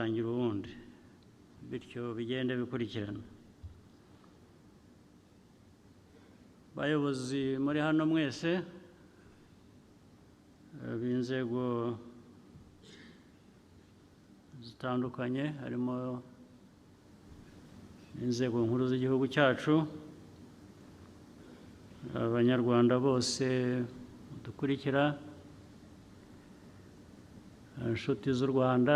ugatangira uwundi bityo bigende bikurikirana. Bayobozi muri hano mwese b'inzego zitandukanye harimo inzego nkuru z'igihugu cyacu, abanyarwanda bose dukurikira, inshuti z'u Rwanda,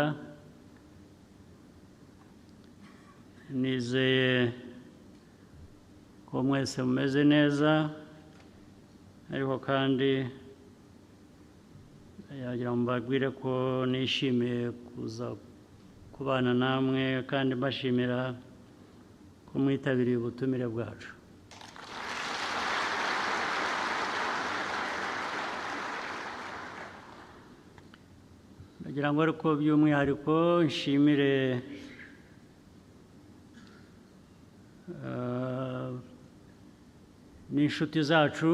nizeye ko mwese mumeze neza, ariko kandi yagira ngo mbabwire ko nishimiye kuza kubana namwe kandi mbashimira ko mwitabiriye ubutumire bwacu. Nagira ngo ariko by'umwihariko nshimire n'inshuti zacu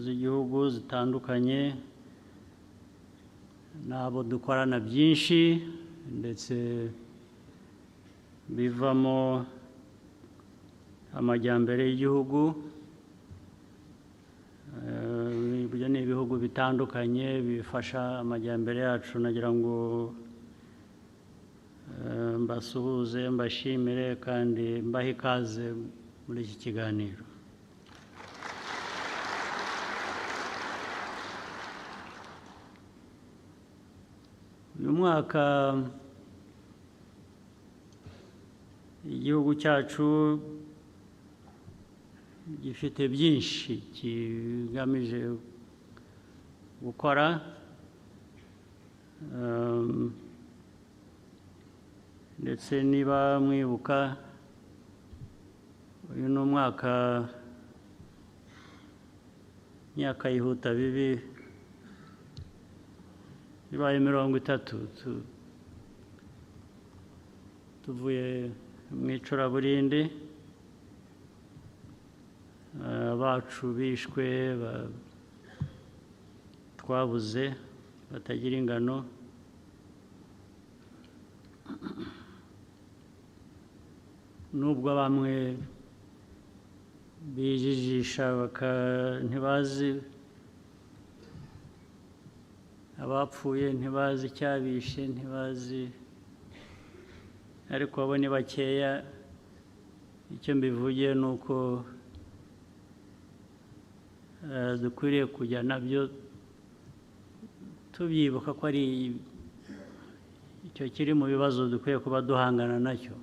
z'igihugu zitandukanye n'abo dukorana byinshi ndetse bivamo amajyambere y'igihugu. Ibyo ni ibihugu bitandukanye bifasha amajyambere yacu. Nagira ngo mbasuhuze, mbashimire kandi mbahe ikaze muri iki kiganiro. Uyu mwaka igihugu cyacu gifite byinshi kigamije gukora, ndetse niba mwibuka uyu ni umwaka, imyaka yihuta bibi, bibaye 30 tuvuye mu icuraburindi, abacu bishwe twabuze batagira ingano. Nubwo bamwe bijijisha ntibazi abapfuye, ntibazi icyabishe, ntibazi, ariko abo ni bakeya. Icyo mbivugiye ni uko dukwiriye kujya nabyo tubyibuka ko ari icyo kiri mu bibazo dukwiye kuba duhangana nacyo.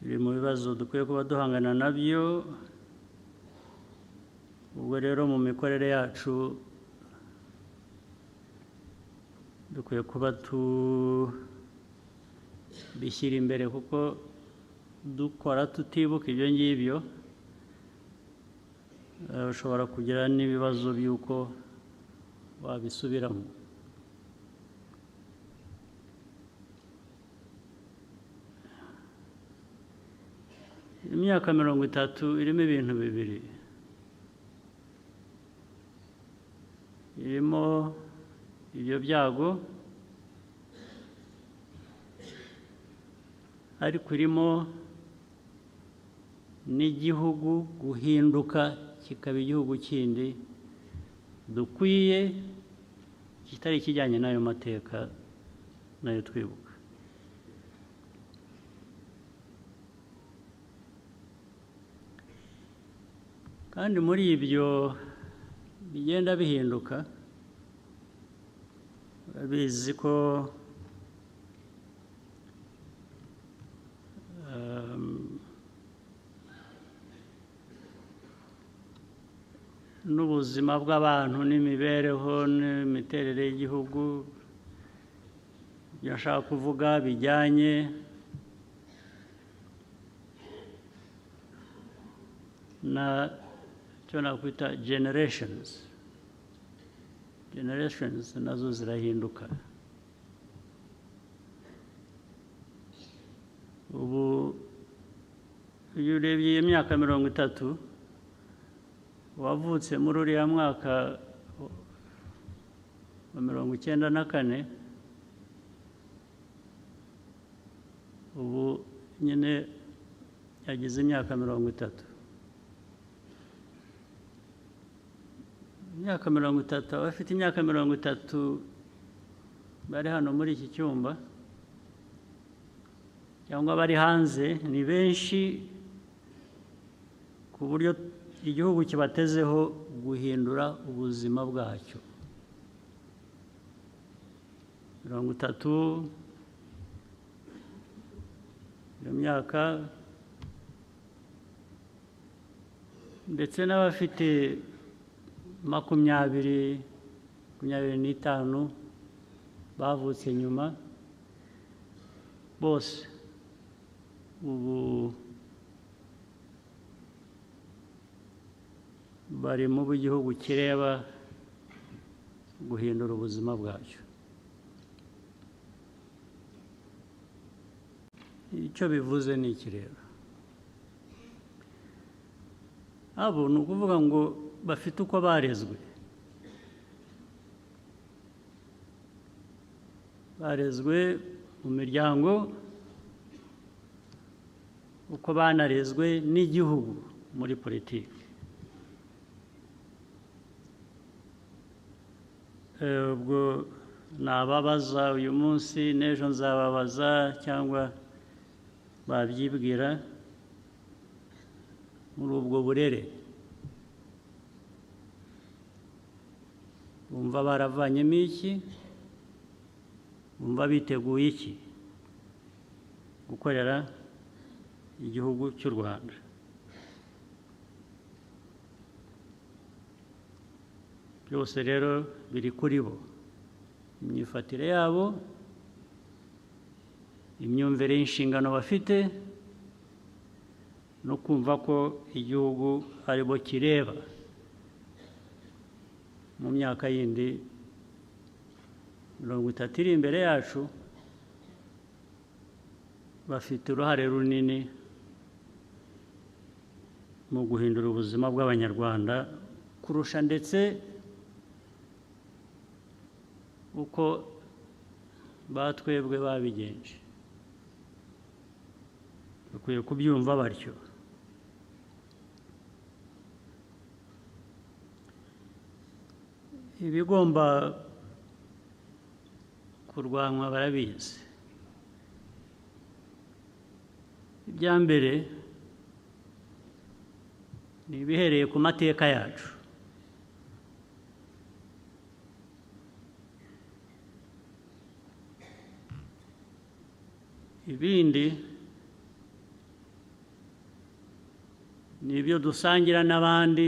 Biri mu bibazo dukwiye kuba duhangana nabyo. Ubwo rero mu mikorere yacu dukwiye kuba tubishyira imbere, kuko dukora tutibuka ibyo ngibyo ushobora kugira n'ibibazo by'uko wabisubiramo. Imyaka 30 irimo ibintu bibiri. Irimo ibyo byago, ariko irimo n'igihugu guhinduka kikaba igihugu kindi dukwiye, kitari kijyanye n'ayo mateka nayo twibuka. Kandi muri ibyo bigenda bihinduka, urabizi ko n'ubuzima bw'abantu n'imibereho n'imiterere y'igihugu, ibyo nshaka kuvuga bijyanye na icyo nakwita generations nazo zirahinduka. Ubu iyo urebye iyi myaka 30, wavutse muri uriya mwaka wa 94 ubu nyine yagize imyaka 30. Imyaka 30, abafite imyaka 30 bari hano muri iki cyumba cyangwa bari hanze ni benshi ku buryo igihugu kibatezeho guhindura ubuzima bwacyo. 30 iyo myaka, ndetse n'abafite 25 bavutse nyuma, bose ubu bari mu gihugu kireba guhindura ubuzima bwacyo. Icyo bivuze ni iki rero? Abo ni ukuvuga ngo bafite uko barezwe. Barezwe mu miryango, uko banarezwe n'igihugu muri politiki. Ubwo nababaza uyu munsi, n'ejo nzababaza cyangwa babyibwira muri ubwo burere. Bumva baravanyemo iki? Bumva biteguye iki gukorera igihugu cy'u Rwanda? Byose rero biri kuri bo, imyifatire yabo, imyumvire y'inshingano bafite, no kumva ko igihugu ari bo kireba mu myaka yindi 30 iri imbere yacu. Bafite uruhare runini mu guhindura ubuzima bw'Abanyarwanda kurusha ndetse uko batwebwe babigenje. Bakwiye kubyumva batyo. Ibigomba kurwanywa barabizi. Ibya mbere ni ibihereye ku mateka yacu. Ibindi ni ibyo dusangira n'abandi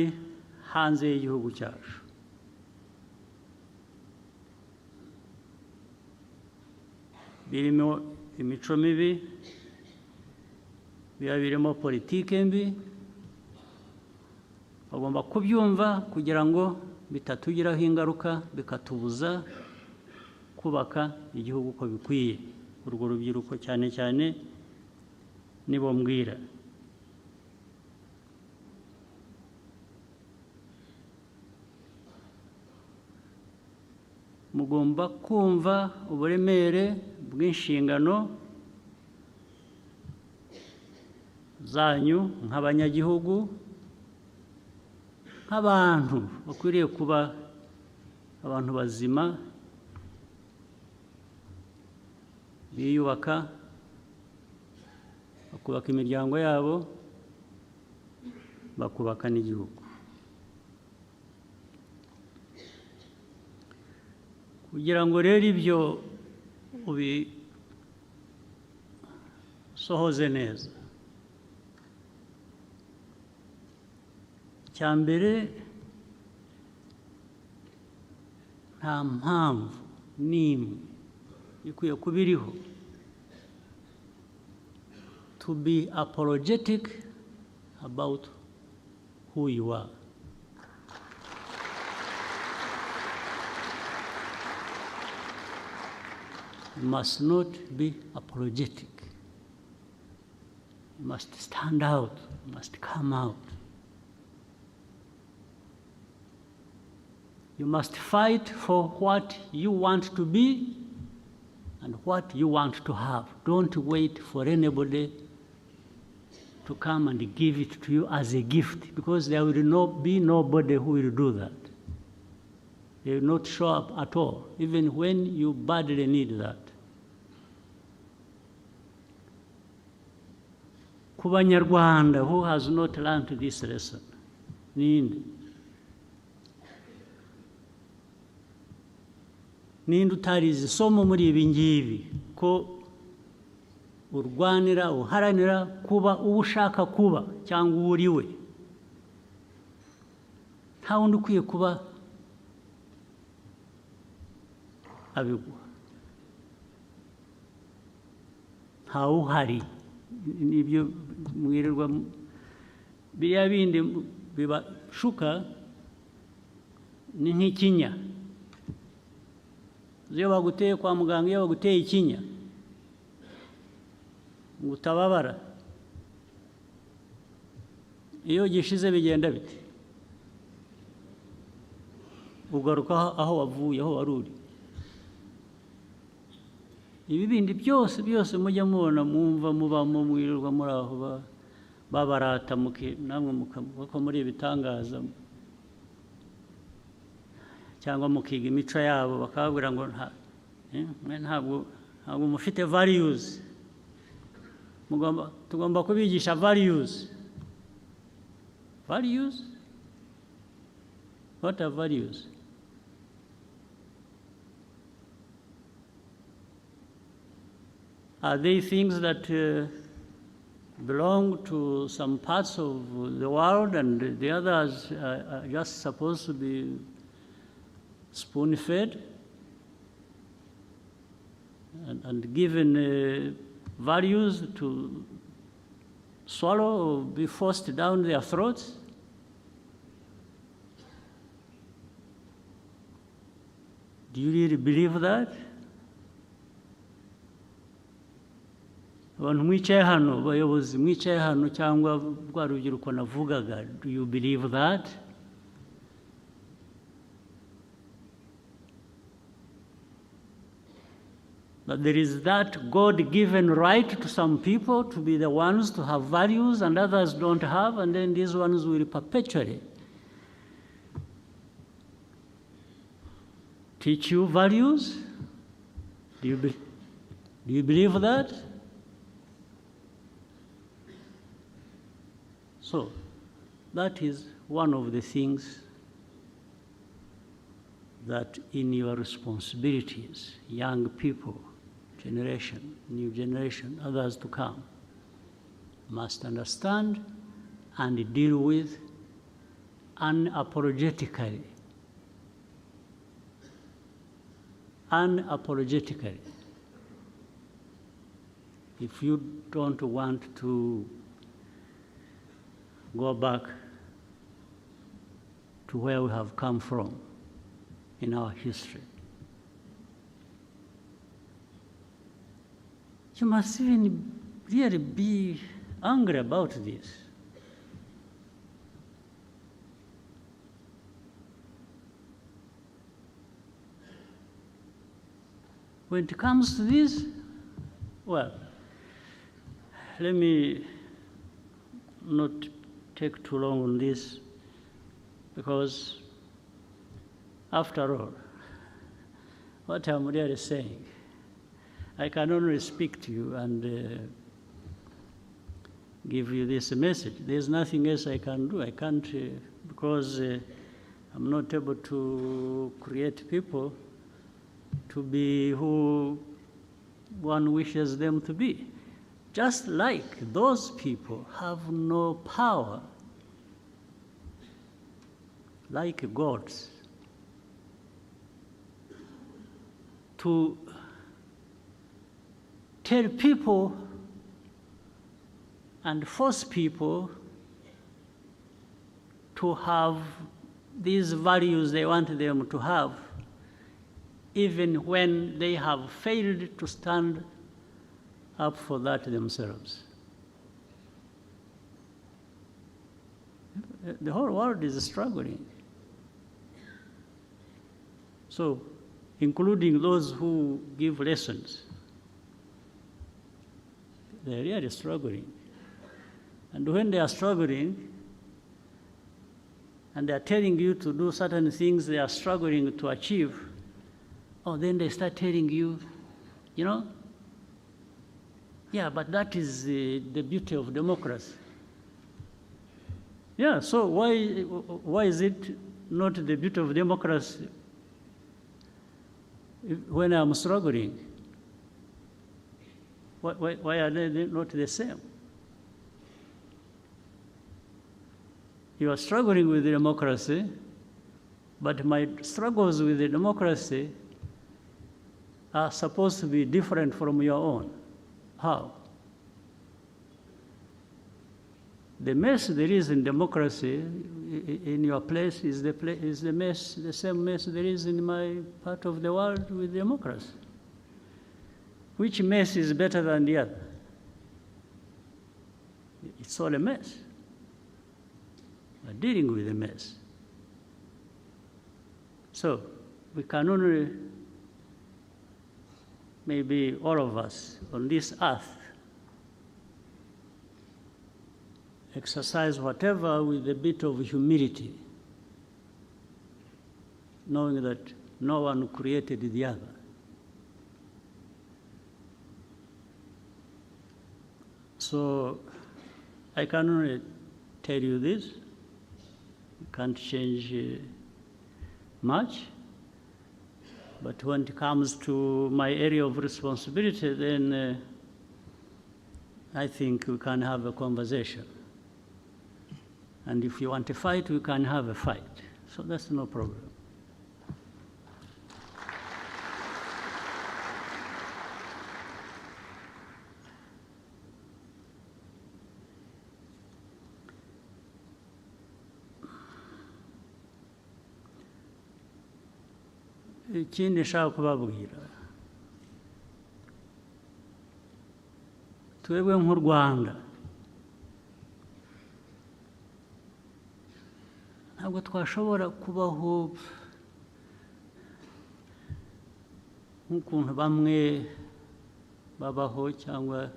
hanze y'igihugu cyacu. Birimo imico mibi, biba birimo politike mbi. Bagomba kubyumva kugira ngo bitatugiraho ingaruka, bikatubuza kubaka igihugu uko bikwiye. Urwo rubyiruko cyane cyane nibo mbwira. Mugomba kumva uburemere bw'inshingano zanyu nk'abanyagihugu, nk'abantu bakwiriye kuba abantu bazima, biyubaka, bakubaka imiryango yabo, bakubaka n'igihugu. Kugira ngo rero ibyo ubisohoze neza, icya mbere, nta mpamvu n'imwe ikwiye kuba iriho to be apologetic about who you are. You must not be apologetic. You must stand out. You must come out. You must fight for what you want to be and what you want to have. Don't wait for anybody to come and give it to you as a gift, because there will be nobody who will do that. They will not show up at all, even when you badly need that. Ku Banyarwanda who has not learned this lesson, ninde utarize isomo muri ibi ngibi, ko urwanira uharanira kuba uwo ushaka kuba cyangwa uwo uri we, nta wundi ukwiye kuba abiguha, ntawe uhari. Nibyo mwirirwa biriya bindi bibashuka ni nk'ikinya. Iyo baguteye kwa muganga, iyo baguteye ikinya ngo utababara, iyo gishize bigenda bite? Ugaruka aho wavuye, aho wari uri. Ibi bindi byose mujya mubona, mwumva mubamo, mwirirwa muri aho babarata, namwe muko muri ibitangaza, cyangwa mukiga imico yabo, bakababwira ngo ntabwo mufite values. Tugomba kubigisha values. Values? What are values? Are they things that belong to some parts of the world and the others are just supposed to be spoon-fed and given values to swallow or be forced down their throats? Do you really believe that? Abantu mwicaye hano, abayobozi mwicaye hano, cyangwa rwa rubyiruko navugaga, do you believe that? That there is that God-given right to some people to be the ones to have values and others don't have, and then these ones will perpetually teach you values? Do you believe that? So, that is one of the things that in your responsibilities, young people, generation, new generation, others to come, must understand and deal with unapologetically. Unapologetically. If you don't want to go back to where we have come from in our history, you must even really be angry about this. When it comes to this, well, let me not take too long on this, because after all, what I'm really saying, I can only speak to you and give you this message. There's nothing else I can do. I can't, because I'm not able to create people to be who one wishes them to be. Just like those people have no power, like gods, to tell people and force people to have these values they want them to have, even when they have failed to stand up for that themselves. The whole world is struggling. So, including those who give lessons They're really struggling. And when they are struggling, and they are telling you to do certain things they are struggling to achieve, then they start telling you, yeah, but that is the beauty of democracy. Yeah, so why is it not the beauty of democracy when I'm struggling? Why are they not the same? You are struggling with democracy, but my struggles with the democracy are supposed to be different from your own. How? The mess there is in democracy in your place is the same mess there is in my part of the world with democracy. Which mess is better than the other? It's all a mess. We're dealing with a mess. So we can only, maybe all of us on this earth, exercise whatever with a bit of humility, knowing that no one created the other. So I can only tell you this. You can't change much. But when it comes to my area of responsibility, then I think we can have a conversation. And if you want to fight, we can have a fight. So that's no problem. Ikindi nshaka kubabwira, twebwe nk'u Rwanda ntabwo twashobora kubaho nk'ukuntu bamwe babaho cyangwa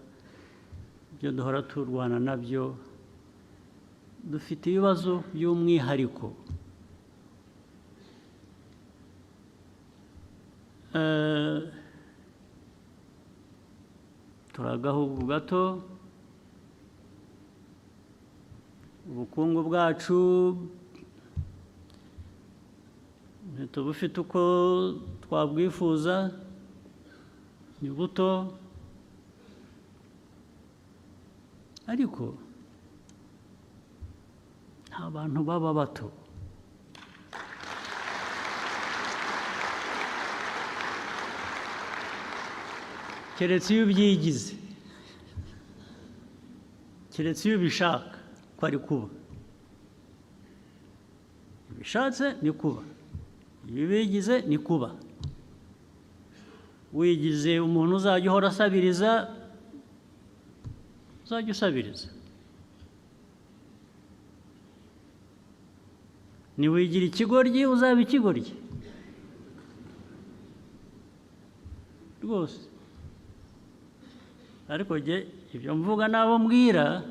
ibyo duhora turwana nabyo. Dufite ibibazo by'umwihariko. Turi agahugu gato, ubukungu bwacu ntitubufite uko twabwifuza, ni buto, ariko nta bantu baba bato. Keretse iyo ubyigize, keretse iyo ubishaka ko ari kuba. Iyo ubishatse ni kuba, iyo ubigize ni kuba. Wigize umuntu uzajya uhora asabiriza, uzajya usabiriza. Niwigira ikigoryi uzaba ikigoryi rwose. Ariko jye ibyo mvuga n'abo mbwira,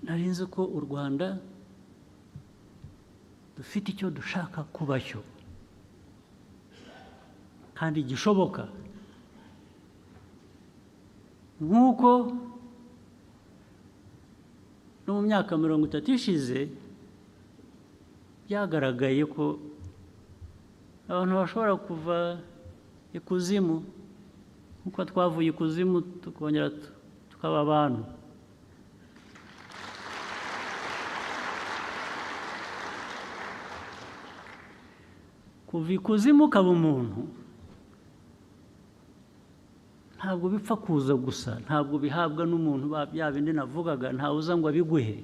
nari nzi ko u Rwanda dufite icyo dushaka kuba cyo kandi gishoboka, nk'uko no mu myaka 30 ishize byagaragaye ko abantu bashobora kuva ikuzimu, nk'uko twavuye ikuzimu tukongera tukaba abantu. Kuva ikuzimu ukaba umuntu ntabwo bipfa kuza gusa, ntabwo bihabwa n'umuntu. Bya bindi navugaga, ntawe uza ngo abiguhe.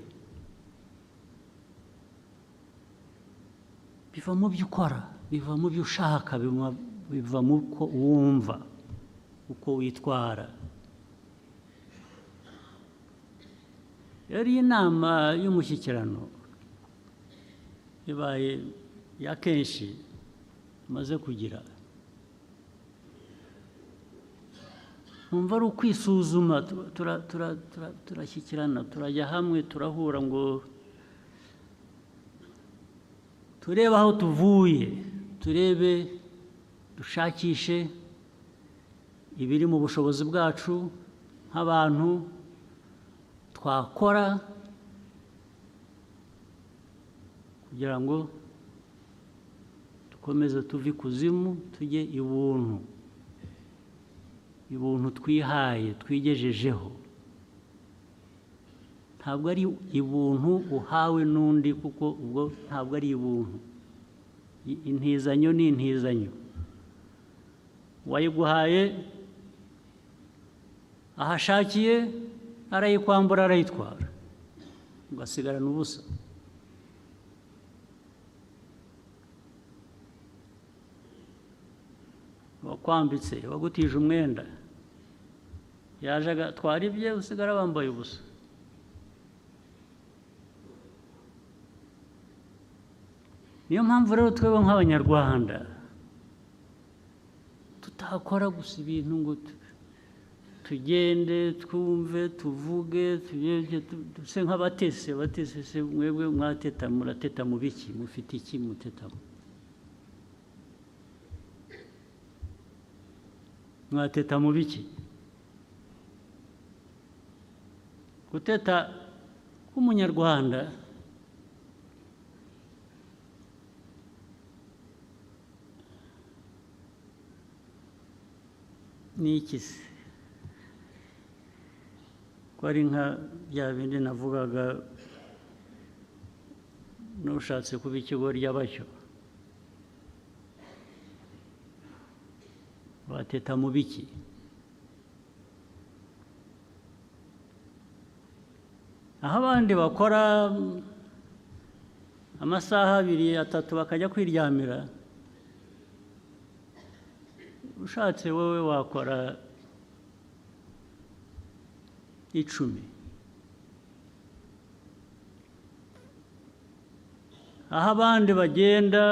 Biva mu byo ukora, biva mu byo ushaka, biva mu uko wumva, uko witwara. Yari inama y'umushyikirano ibaye ya kenshi maze kugira. numva ari ukwisuzuma, turashyikirana, turajya hamwe, turahura ngo turebe aho tuvuye, turebe, dushakishe ibiri mu bushobozi bwacu nk'abantu twakora kugira ngo dukomeze tuve ikuzimu tujye ibuntu, ibuntu twihaye twigejejeho. Ntabwo ari ibuntu uhawe n'undi, kuko ubwo ntabwo ari ibuntu. Intizanyo ni intizanyo, wayiguhaye ahashakiye arayikwambura, arayitwara, ugasigarana ubusa. Wakwambitse, wagutije umwenda, yaje agatwara ibye, usigara wambaye ubusa. Niyo mpamvu rero twebwe nk'Abanyarwanda tutakora gusa ibintu ngo tugende twumve tuvuge duse nk'abatese. Abatese se mwebwe mwateta, murateta mu biki? Mufite iki mutetamo? Mwateta mu biki? Guteta k'Umunyarwanda ni iki se? Ko ari nka bya bindi navugaga, n'ushatse kuba ikigoryi aba cyo. Wateta mu biki? Aho abandi bakora amasaha 2, 3 bakajya kwiryamira, ushatse wowe wakora 10. Aho abandi bagenda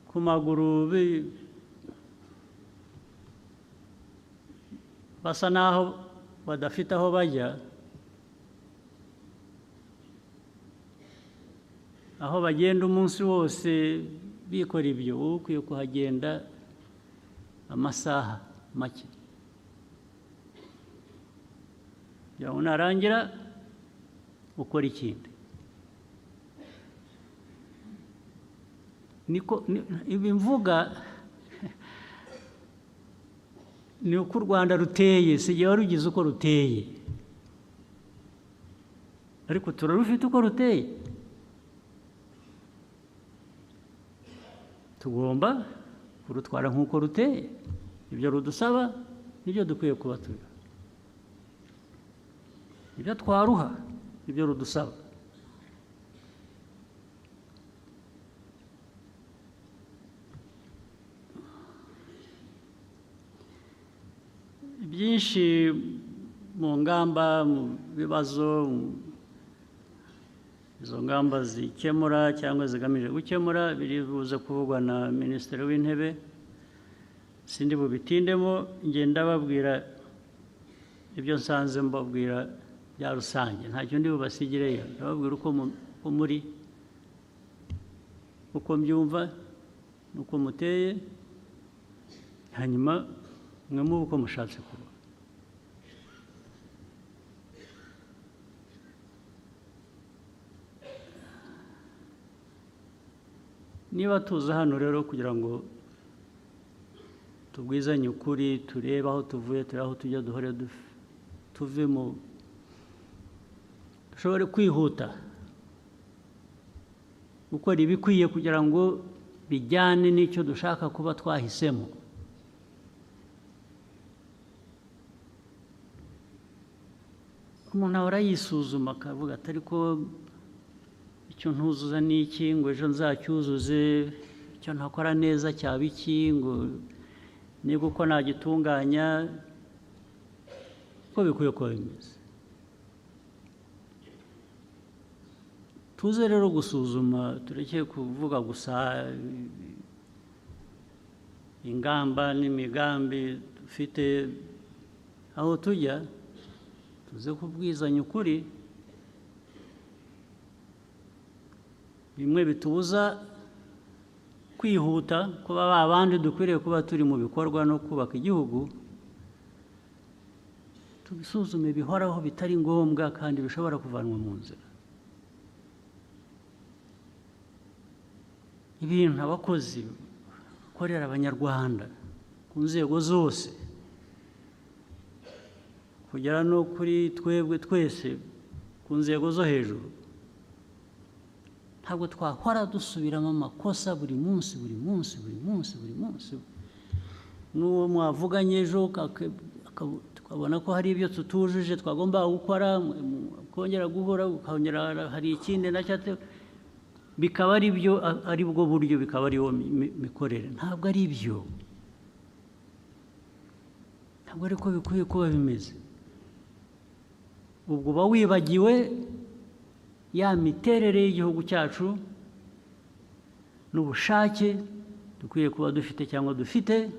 ku maguru basa naho badafite aho bajya, aho bagenda umunsi wose bikora ibyo, wowe ukwiye kuhagenda amasaha make. Yawe narangira ukora ikindi. Niko ibi mvuga ni uko u Rwanda ruteye, si jye warugize uko ruteye, ariko turarufite uko ruteye. Tugomba kurutwara nk'uko ruteye. Ibyo rudusaba nibyo dukwiye kuba turi, ibyo twaruha ibyo rudusaba. Byinshi mu ngamba, mu bibazo izo ngamba zikemura cyangwa zigamije gukemura biri buze kuvugwa na Minisitiri w'Intebe. Sindi bubitindemo, ngenda babwira ibyo nsanze mbabwira bya rusange, ntacyo ndi bubasigireyo. Ndababwira uko muri, uko mbyumva n'uko muteye, hanyuma mwe muba uko mushatse kuba. Niba tuza hano rero kugira ngo tubwizanye ukuri, turebe aho tuvuye, turebe aho tujya, duhore tuve mu, dushobore kwihuta gukora ibikwiye kugira ngo bijyane n'icyo dushaka kuba twahisemo. Umuntu ahora yisuzuma akavuga ati ariko icyo ntuzuza ni iki, ngo ejo nzacyuzuze, icyo ntakora neza cyaba iki, ngo niba uko nagitunganya, uko bikwiye kuba bimeze. Tuze rero gusuzuma, tureke kuvuga gusa ingamba n'imigambi dufite aho tujya tuze kubwizanya ukuri bimwe bitubuza kwihuta kuba babandi dukwiriye kuba turi mu bikorwa no kubaka igihugu tubisuzume bihoraho bitari ngombwa kandi bishobora kuvanwa mu nzira ibintu abakozi bakorera abanyarwanda ku nzego zose kugera no kuri twebwe twese ku nzego zo hejuru ntabwo twahora dusubiramo amakosa buri munsi n'uwo mwavuganye ejo tukabona ko hari ibyo tutujuje twagomba gukora kongera guhura ukongera hari ikindi nacyo bikaba ari byo ari bwo buryo bikaba ariyo mikorere ntabwo ari byo ntabwo ariko bikwiye kuba bimeze ubwo uba wibagiwe ya miterere y'igihugu cyacu n'ubushake dukwiye kuba dufite cyangwa dufite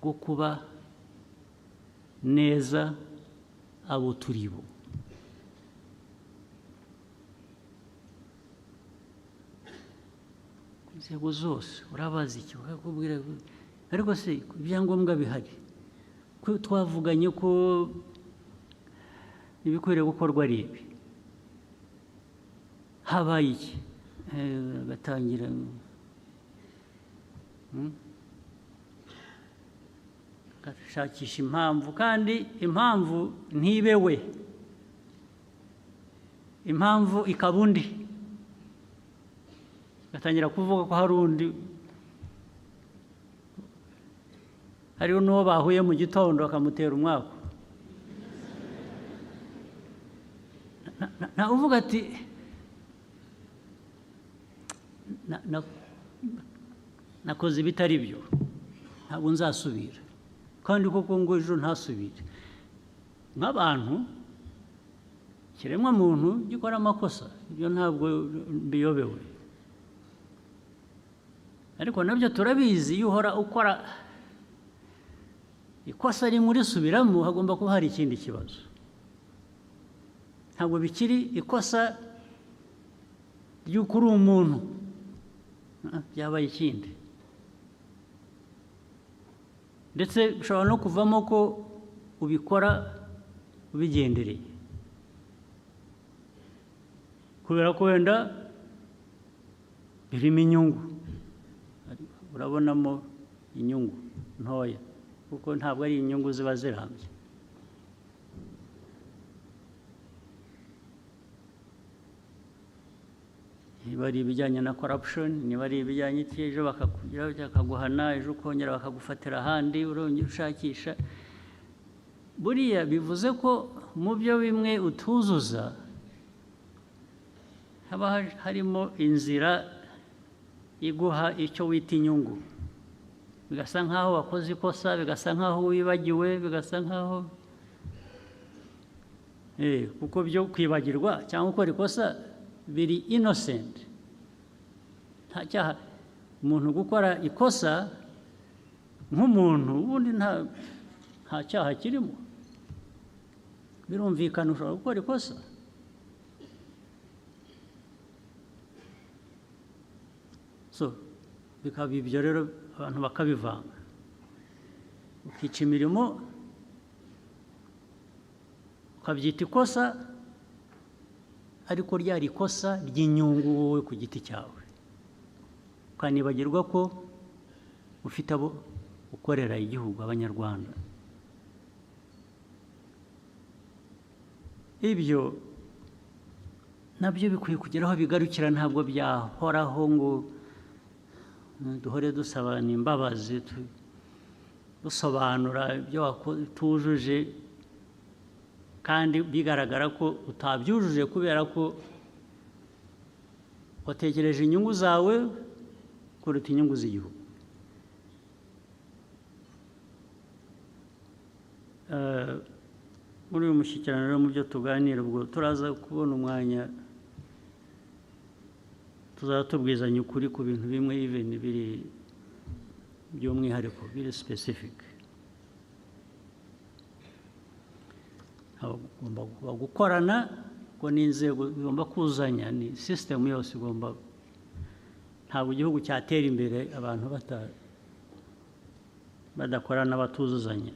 bwo kuba neza abo turi bo ku nzego zose urabazi iki bakakubwira ariko se ibyangombwa bihari ko twavuganye ko ibikwiriye gukorwa ari ibi habaye iki gatangira gashakisha impamvu kandi impamvu ntibewe impamvu ikaba undi gatangira kuvuga ko hari undi hariho n'uwo bahuye mu gitondo bakamutera umwaka nta uvuga ati nakoze ibitari byo ntabwo nzasubira kandi koko ngo ejo ntasubire nk'abantu kiremwa muntu gikora amakosa ibyo ntabwo biyobewe ariko nabyo turabizi iyo uhora ukora ikosa rimwe urisubiramo hagomba kuba hari ikindi kibazo ntabwo bikiri ikosa ry'uko uri umuntu byabaye ikindi ndetse bishobora no kuvamo ko ubikora ubigendereye kubera ko wenda birimo inyungu urabonamo inyungu ntoya kuko ntabwo ari inyungu ziba zirambye niba ari ibijyanye na corruption niba ari ibijyanye ejo bakaguhana ejo ukongera bakagufatira ahandi urongera ushakisha buriya bivuze ko mu byo bimwe utuzuza haba harimo inzira iguha icyo wita inyungu bigasa nk'aho wakoze ikosa bigasa nk'aho wibagiwe bigasa nk'aho kuko byo kwibagirwa cyangwa gukora ikosa biri innocent nta cyaha umuntu gukora ikosa nk'umuntu ubundi nta cyaha kirimo birumvikana ushobora gukora ikosa so bikaba ibyo rero abantu bakabivanga ukica imirimo ukabyita ikosa ariko ryari ikosa ry'inyungu wowe ku giti cyawe ukanibagirwa ko ufite abo ukorera igihugu abanyarwanda ibyo nabyo bikwiye kugera aho bigarukira ntabwo byahoraho ngo duhore dusabana imbabazi dusobanura ibyo tujuje kandi bigaragara ko utabyujuje kubera ko watekereje inyungu zawe kuruta inyungu z'igihugu muri uyu mushyikirano rero mu byo tuganira ubwo turaza kubona umwanya tuzaba tubwizanya ukuri ku bintu bimwe even biri by'umwihariko biri specific bagomba gukorana ngo n'inzego zigomba kuzanya ni system yose igomba ntabwo igihugu cyatera imbere abantu badakorana batuzuzanya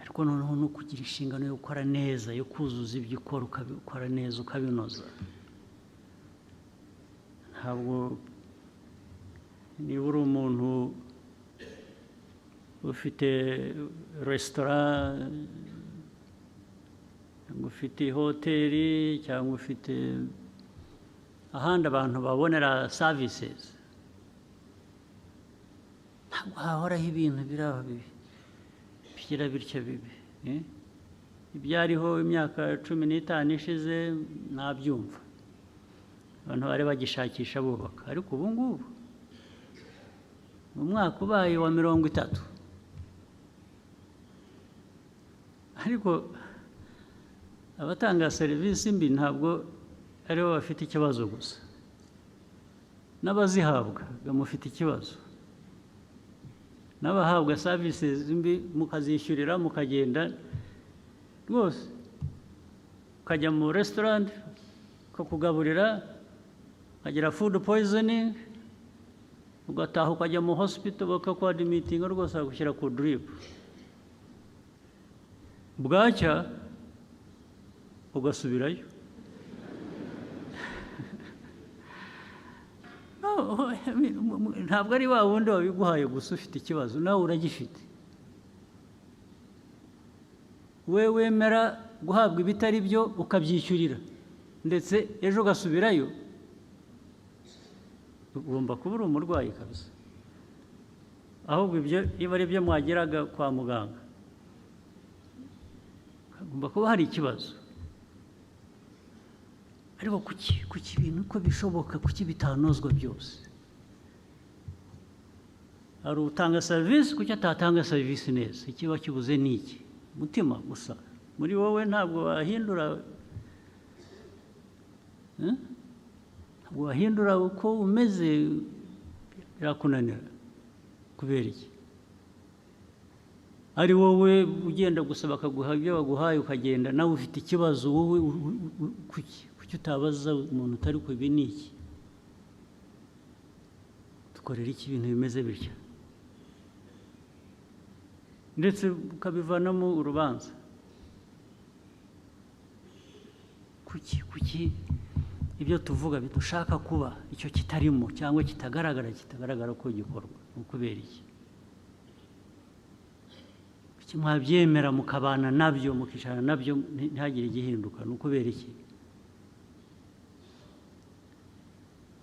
ariko noneho no kugira inshingano yo gukora neza yo kuzuza ibyo ukora ukabikora neza ukabinoza ntabwo niba uri umuntu ufite restaurant cyangwa ufite hoteli cyangwa ufite ahandi abantu babonera services ntabwo hahoraho ibintu biraho bigira bityo bibi ibyariho imyaka 15 ishize nabyumva abantu bari bagishakisha bubaka ariko ubu ngubu mu mwaka ubaye wa 30 ariko abatanga serivisi mbi ntabwo aribo bafite ikibazo gusa n'abazihabwa bamufite ikibazo n'abahabwa services mbi mukazishyurira mukagenda rwose ukajya mu restaurant ukakugaburira ukagira food poisoning ugataha ukajya mu hospital bakakwadimitinga rwose bagushyira ku drip bwacya ugasubirayo ntabwo ari wa wundi wabiguhaye gusa ufite ikibazo nawe uragifite we wemera guhabwa ibitari byo ukabyishyurira ndetse ejo ugasubirayo ugomba kuba uri umurwayi kabisa ahubwo ibyo iba ari byo mwageraga kwa muganga hagomba kuba hari ikibazo ariko kuki ibintu uko bishoboka kuki bitanozwa byose hari utanga serivisi kuki atatanga serivisi neza ikiba kibuze ni iki mutima gusa muri wowe ntabwo wahindura uko umeze birakunanira kubera iki ari wowe ugenda gusa bakaguha ibyo baguhaye ukagenda nawe ufite ikibazo wowe kuki utabaza umuntu utari ku ibi ni iki dukorera iki ibintu bimeze bityo ndetse ukabivanamo urubanza kuki ibyo tuvuga bidushaka kuba icyo kitarimo cyangwa kitagaragara ko gikorwa ukubera iki mwabyemera mukabana nabyo mukicarana nabyo ntihagire igihinduka ni ukubera iki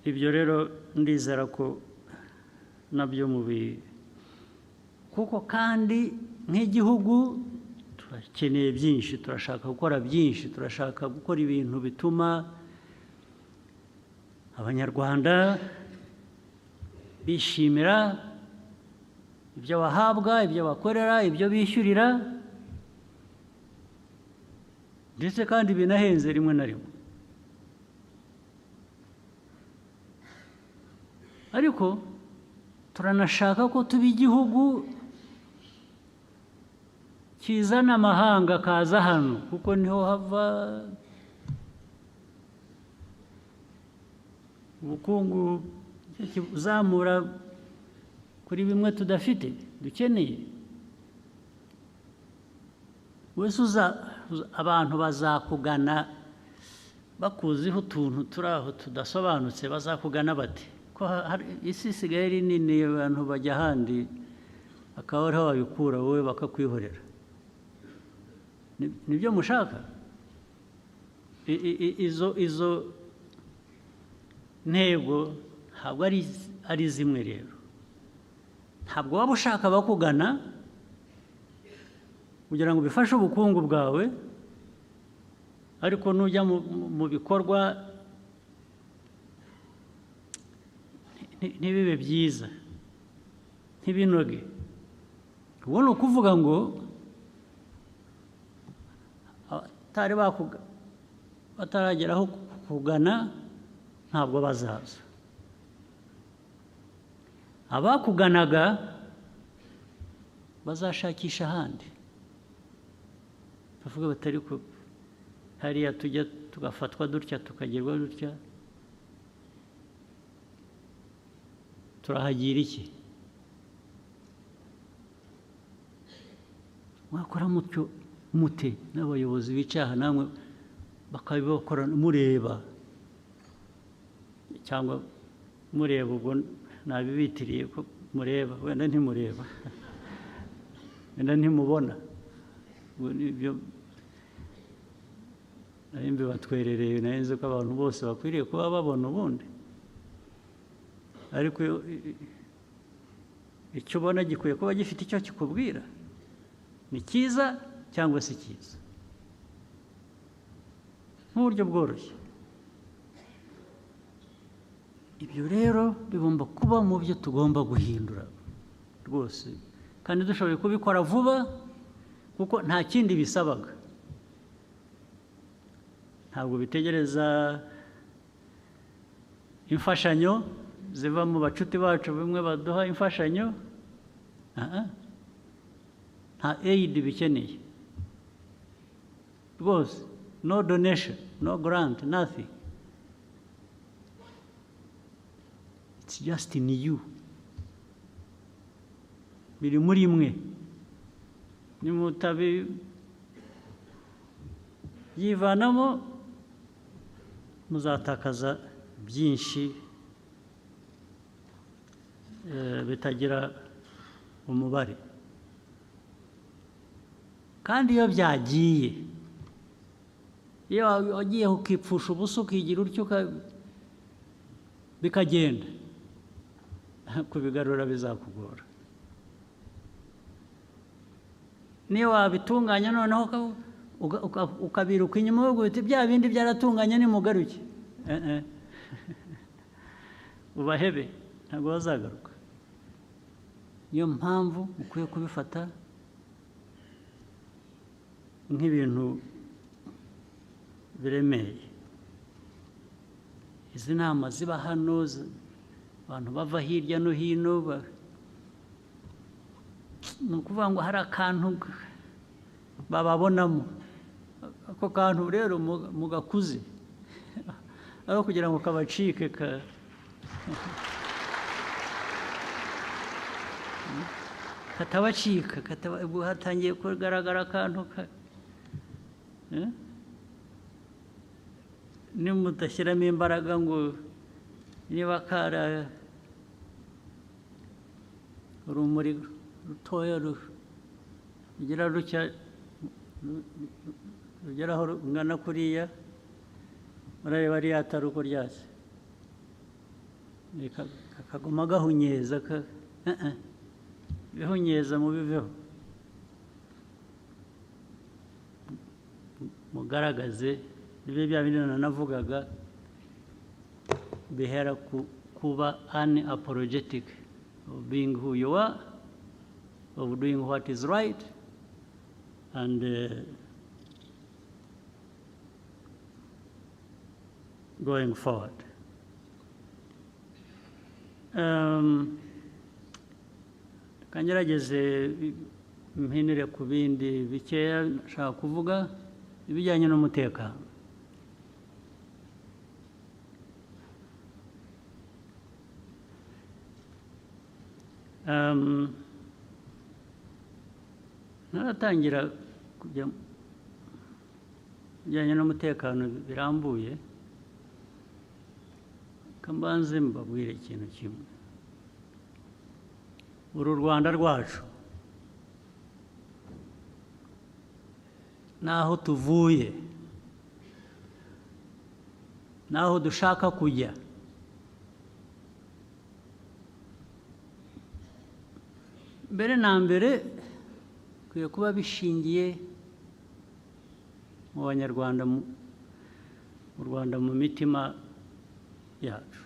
ibyo rero ndizera ko nabyo kuko kandi nk'igihugu turakeneye byinshi turashaka gukora byinshi turashaka gukora ibintu bituma abanyarwanda bishimira ibyo bahabwa ibyo bakorera ibyo bishyurira ndetse kandi binahenze rimwe na rimwe ariko turanashaka ko tuba igihugu kizana amahanga kaza hano kuko niho hava ubukungu uzamura kuri bimwe tudafite dukeneye wese abantu bazakugana bakuziho utuntu turi aho tudasobanutse bazakugana bate ko isi isigaye ari nini abantu bajya ahandi akaba ariho babikura wowe bakakwihorera nibyo mushaka izo ntego ntabwo ari zimwe rero ntabwo waba ushaka bakugana kugira ngo bifashe ubukungu bwawe ariko nujya mu bikorwa ntibibe byiza ntibinoge ubu ni ukuvuga ngo batarageraho kugana ntabwo bazaza abakuganaga bazashakisha ahandi bavuga batari ko hariya tujya tugafatwa dutya tukagirwa dutya, turahagira iki? Mwakora mutyo mute n'abayobozi b'icaha namwe bakabikora mureba, cyangwa mureba ubwo nabibitiriye ko mureba, wenda ntimureba wenda ntimubona, ibyo nari mbibatwerereye, nari nzi ko abantu bose bakwiriye kuba babona ubundi, ariko icyo ubona gikwiye kuba gifite icyo kikubwira, ni cyiza cyangwa si cyiza, nk'uburyo bworoshye. Ibyo rero bigomba kuba mu byo tugomba guhindura rwose, kandi dushoboye kubikora vuba kuko nta kindi bisabaga. Ntabwo bitegereza imfashanyo ziva mu bacuti bacu bimwe baduha imfashanyo, nta aid bikeneye rwose, no donation, no grant, nothing. It's just in you, biri muri mwe. Nimutabi yivanamo muzatakaza byinshi bitagira umubare, kandi iyo byagiye, iyo wagiye ukipfusha ubusa ukigira utyo bikagenda, kubigarura bizakugora. Niyo wabitunganya noneho ukabiruka inyuma uvuga uti bya bindi byaratunganye nimugaruke, ubahebe, ntabwo bazagaruka. Niyo mpamvu mukwiye kubifata nk'ibintu biremeye. Izi nama ziba hano, abantu bava hirya no hino, ni ukuvuga ngo hari akantu bababonamo, ako kantu rero mugakuze, aho kugira ngo kabacike katabacika, hatangiye kugaragara akantu nimudashyiramo imbaraga ngo niba kara urumuri rutoya rugira rutya rugeraho rungana kuriya, murareba ariya atari uko ryatse, kaguma gahunyeza, bihunyeza mubiveho, mugaragaze nibe bya bindi nanavugaga, bihera kuba unapologetic of being who you are, of doing what is right, and going forward. Kangerageze mpinire ku bindi bikeya nshaka kuvuga ibijyanye n'umutekano. Naratangira kujya bijyanye n'umutekano birambuye, kambanze mbabwire ikintu kimwe. Uru Rwanda rwacu naho tuvuye, naho dushaka kujya, mbere na mbere bikwiye kuba bishingiye mu Banyarwanda, mu Rwanda, mu mitima yacu.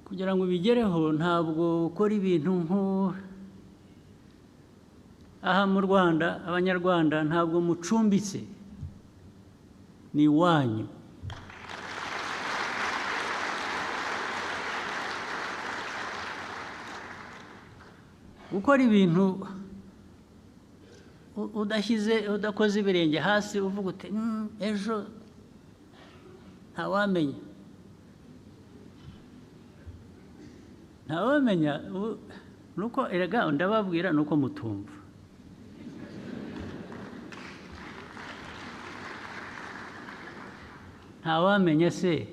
Kugira ngo bigereho ntabwo ukora ibintu aha mu Rwanda, Abanyarwanda ntabwo mucumbitse, ni iwanyu. Gukora ibintu udakoze ibirenge hasi uvuga uti ejo ntawamenya nuko erega ndababwira nuko mutumva ntawamenya se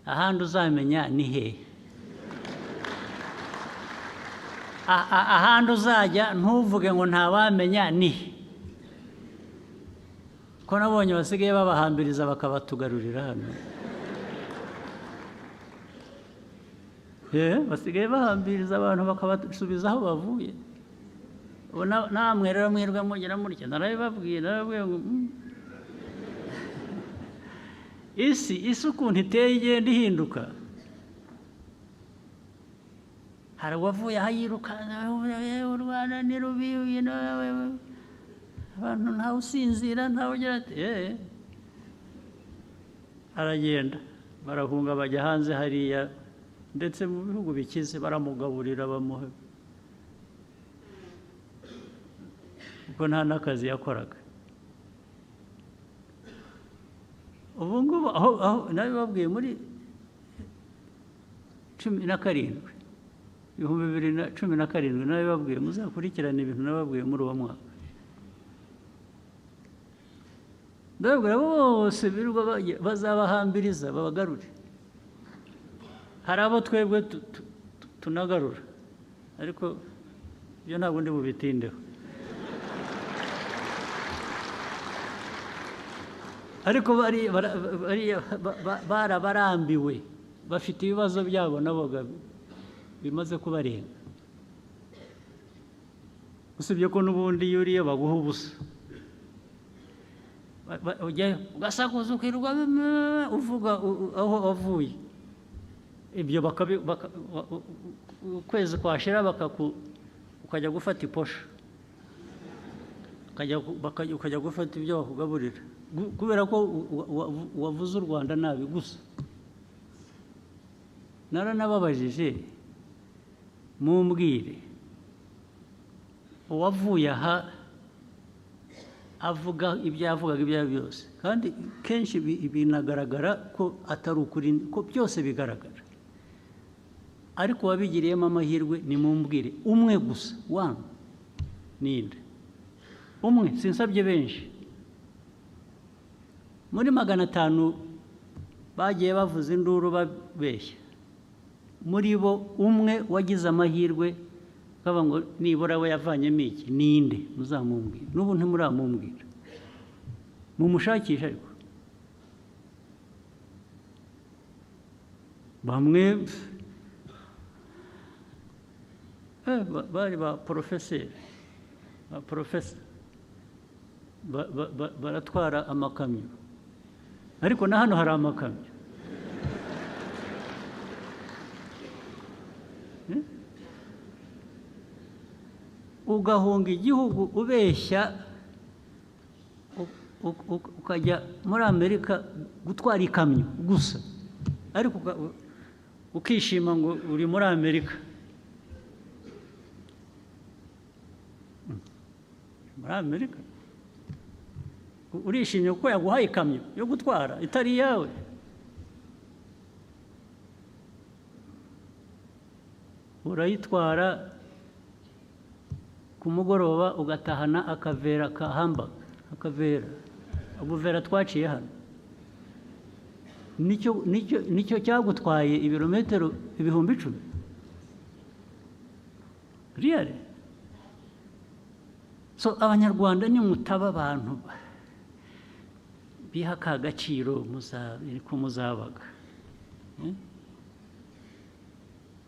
ahandi uzamenya ni hehe ahandi uzajya ntuvuge ngo ntawamenya ni he ko nabonye basigaye babahambiriza bakabatugarurira hano basigaye bahambiriza abantu bakabasubiza aho bavuye namwe rero mwirwe mugera mutya narabibabwiye ngo isi ukuntu iteye igenda ihinduka hari uwavuye aho yiruka u Rwanda ni rubi abantu ntawe usinzira ntawe ugira ati aragenda barahunga bajya hanze hariya ndetse mu bihugu bikize baramugaburira bamuha kuko nta n'akazi yakoraga ubu ngubu aho nabibabwiye muri 17 2017 nabibabwiye muzakurikirana ibintu nababwiye muri uwo mwaka ndababwira bose birirwa bazabahambiriza babagarure hari abo twebwe tunagarura ariko ibyo ntabwo ndi bubitindeho ariko barabarambiwe bafite ibibazo byabo nabo bimaze kubarenga usibye ko n'ubundi iyo uriye baguha ubusa ugasakuza ukirirwa uvuga aho wavuye ibyo ukwezi kwashira ukajya gufata iposha ukajya gufata ibyo bakugaburira kubera ko wavuze u Rwanda nabi gusa naranababajije mumbwire uwavuye aha avuga ibyo yavugaga ibyo byose kandi kenshi binagaragara ko atari ukuri ko byose bigaragara ariko wabigiriyemo amahirwe ni mumbwire umwe gusa wangu ninde umwe sinsabye benshi muri 500 bagiye bavuza induru babeshya muri bo umwe wagize amahirwe kaba ngo nibura we yavanyemo iki ninde muzamumbwira n'ubu ntimuramumbwira mumushakisha ariko bamwe bari ba professeur baratwara amakamyo ariko na hano hari amakamyo ugahunga igihugu ubeshya ukajya muri Amerika gutwara ikamyo gusa ariko ukishima ngo uri muri Amerika urishimye ko yaguhaye ikamyo yo gutwara itari yawe urayitwara ku mugoroba ugatahana akavera kahamba akavera ubuvera twaciye hano nicyo cyagutwaye ibirometero 10,000 really so abanyarwanda ni mutaba abantu biha ka gaciro muzabaga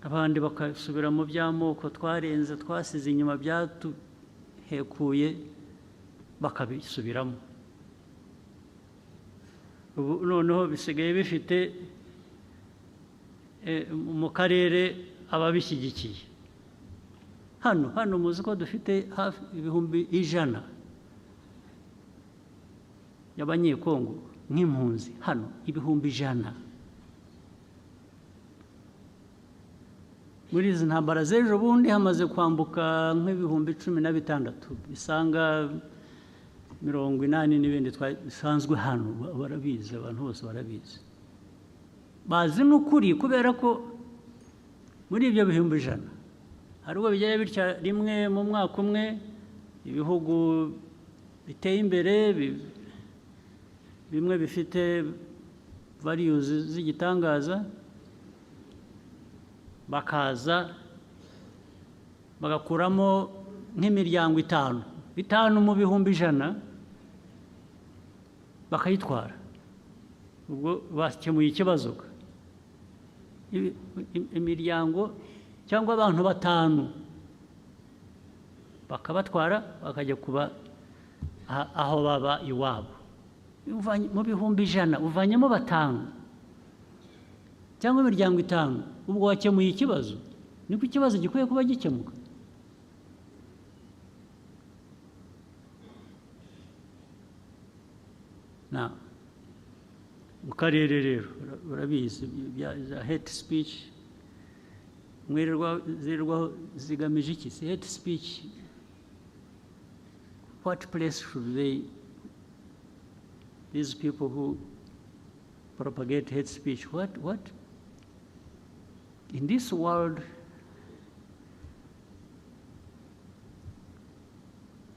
abandi bakasubira mu by'amoko twarenze twasize inyuma byatuhekuye bakabisubiramo ubu noneho bisigaye bifite mu karere ababishyigikiye hano muzi ko dufite hafi 100,000 y'abanyekongo nk'impunzi hano 100,000 muri izi ntambara z'ejo bundi hamaze kwambuka nk'ibihumbi 16 bisanga 80 n'ibindi twasanzwe hano barabizi, abantu bose barabizi, bazi n'ukuri, kubera ko muri ibyo bihumbi 100 hari ubwo bigera bitya rimwe mu mwaka umwe ibihugu biteye imbere bimwe bifite values z'igitangaza bakaza bagakuramo nk'imiryango 5 mu bihumbi 100 bakayitwara, ubwo bakemuye ikibazo. Imiryango cyangwa abantu 5 bakabatwara bakajya kuba aho baba iwabo, mu bihumbi 100 uvanyemo 5 cyangwa imiryango 5, ubwo wakemuye ikibazo. Niko ikibazo gikwiye kuba gikemuka. Mu karere rero urabizi bya hate speech, zirwaho zigamije iki? Hate speech, what place should these people who propagate hate speech, what in this world,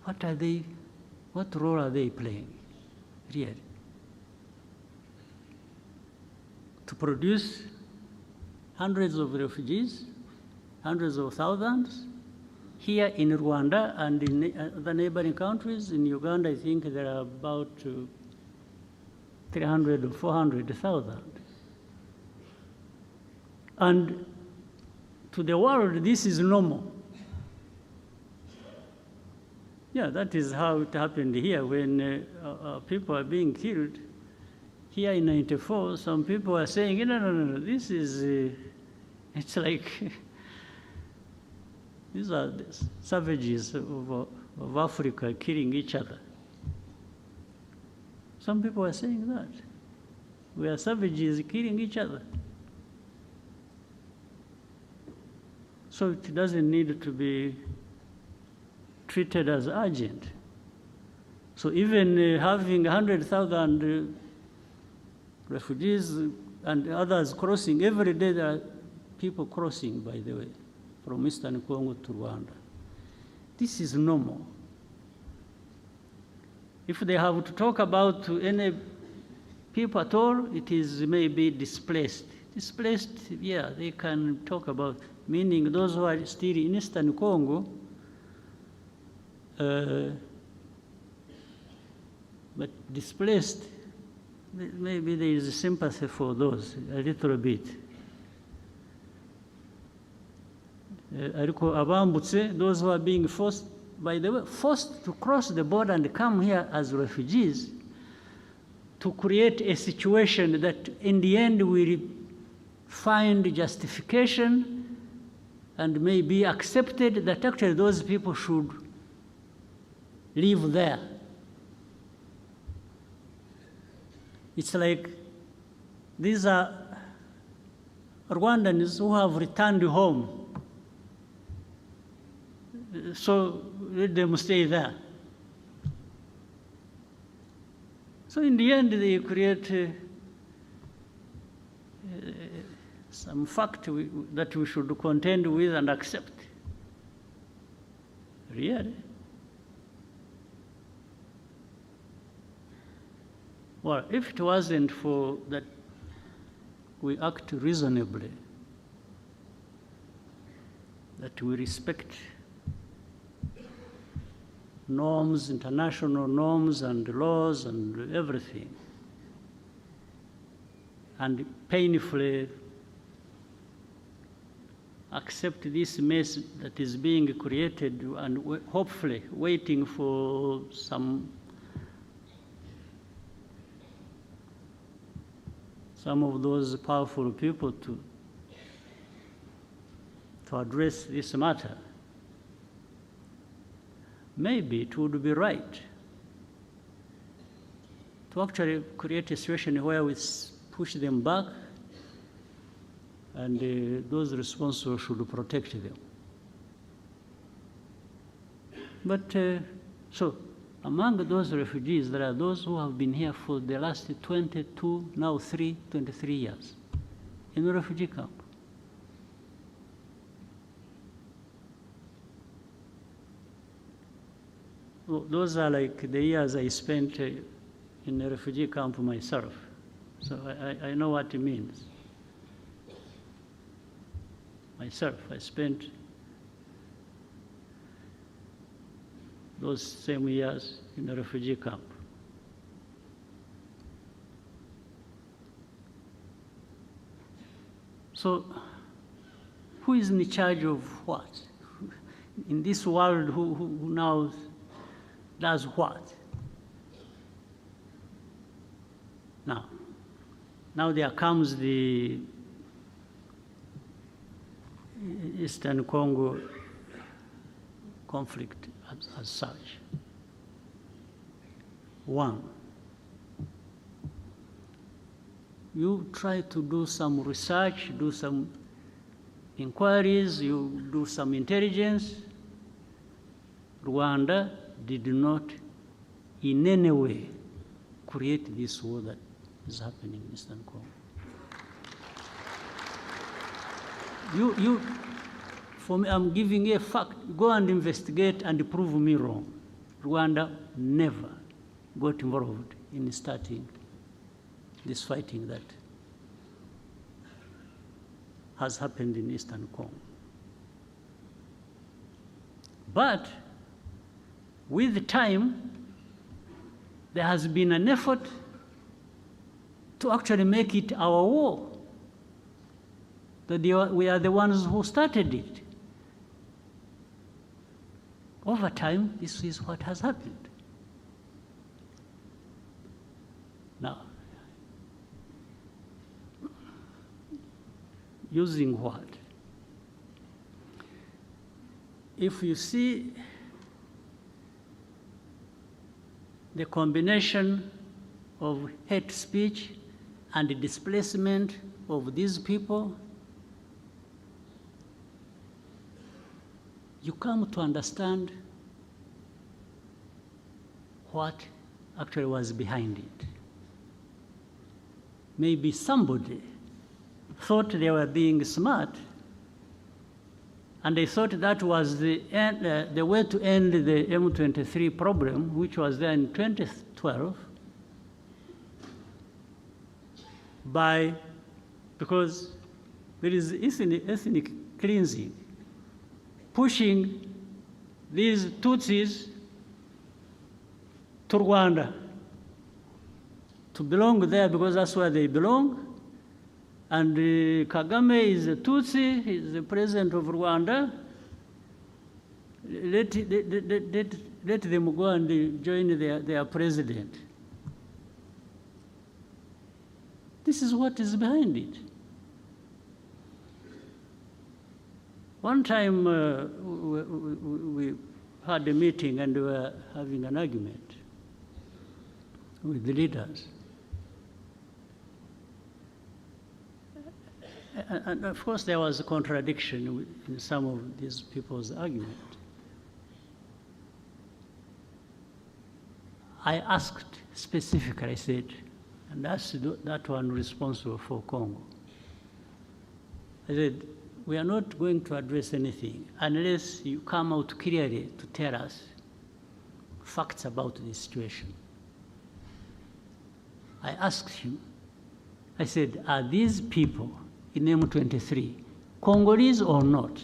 what role are they playing really? To produce hundreds of refugees, hundreds of thousands here in Rwanda and in the neighboring countries. In Uganda, I think there are about 300 or 400,000. And to the world, this is normal. Yeah, that is how it happened here when people are being killed. Here in 94, some people are saying, no, this is, it's like, these are the savages of Africa killing each other. Some people are saying that. We are savages killing each other. So it doesn't need to be treated as urgent. So even having 100,000 refugees and others crossing, every day there are people crossing, by the way, from Eastern Congo to Rwanda. This is normal. If they have to talk about any people at all, it is maybe displaced. Displaced, yeah, they can talk about, meaning those who are still in Eastern Congo, but displaced, maybe there is sympathy for those, a little bit. Those who are being forced, by the way, forced to cross the border and come here as refugees, to create a situation that in the end will find justification and may be accepted that actually those people should live there. It's like these are Rwandans who have returned home. So let them stay there. So in the end, they create some fact that we should contend with and accept. Really? Well, if it wasn't for that we act reasonably, that we respect norms, international norms and laws and everything, and painfully accept this mess that is being created and hopefully waiting for some of those powerful people to address this matter. Maybe it would be right to actually create a situation where we push them back and those responsible should protect them. But so among those refugees, there are those who have been here for the last 22, now 23 years in a refugee camp. Those are like the years I spent in a refugee camp myself. So I know what it means. Myself, I spent those same years in a refugee camp. So who is in charge of what? In this world, who now does what? Now there comes the Eastern Congo conflict as such. One, you try to do some research, do some inquiries, you do some intelligence. Rwanda did not in any way create this war that is happening in Eastern Congo. For me, I'm giving a fact. Go and investigate and prove me wrong. Rwanda never got involved in starting this fighting that has happened in Eastern Congo. But with time, there has been an effort to actually make it our war. That we are the ones who started it. Over time, this is what has happened. Now, using what? If you see the combination of hate speech and the displacement of these people, you come to understand what actually was behind it. Maybe somebody thought they were being smart, and they thought that was the way to end the M23 problem, which was there in 2012, because there is ethnic cleansing, pushing these Tutsis to Rwanda, to belong there because that's where they belong. And Kagame is a Tutsi, he's the president of Rwanda. Let them go and join their president. This is what is behind it. One time we had a meeting and we were having an argument with the leaders. And of course there was a contradiction in some of these people's argument. I asked specifically, I said, and that's that one responsible for Congo. I said, we are not going to address anything unless you come out clearly to tell us facts about the situation. I asked him, I said, are these people in M23 Congolese or not?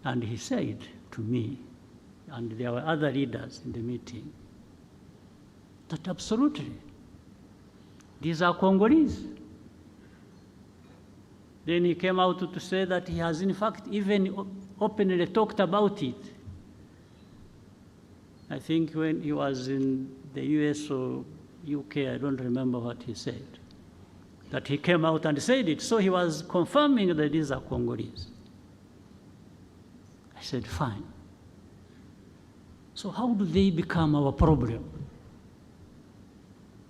And he said to me, and there were other leaders in the meeting, that absolutely, these are Congolese. Then he came out to say that he has in fact even openly talked about it. I think when he was in the US or UK, I don't remember what he said, that he came out and said it. So he was confirming that these are Congolese. I said, fine. So how do they become our problem?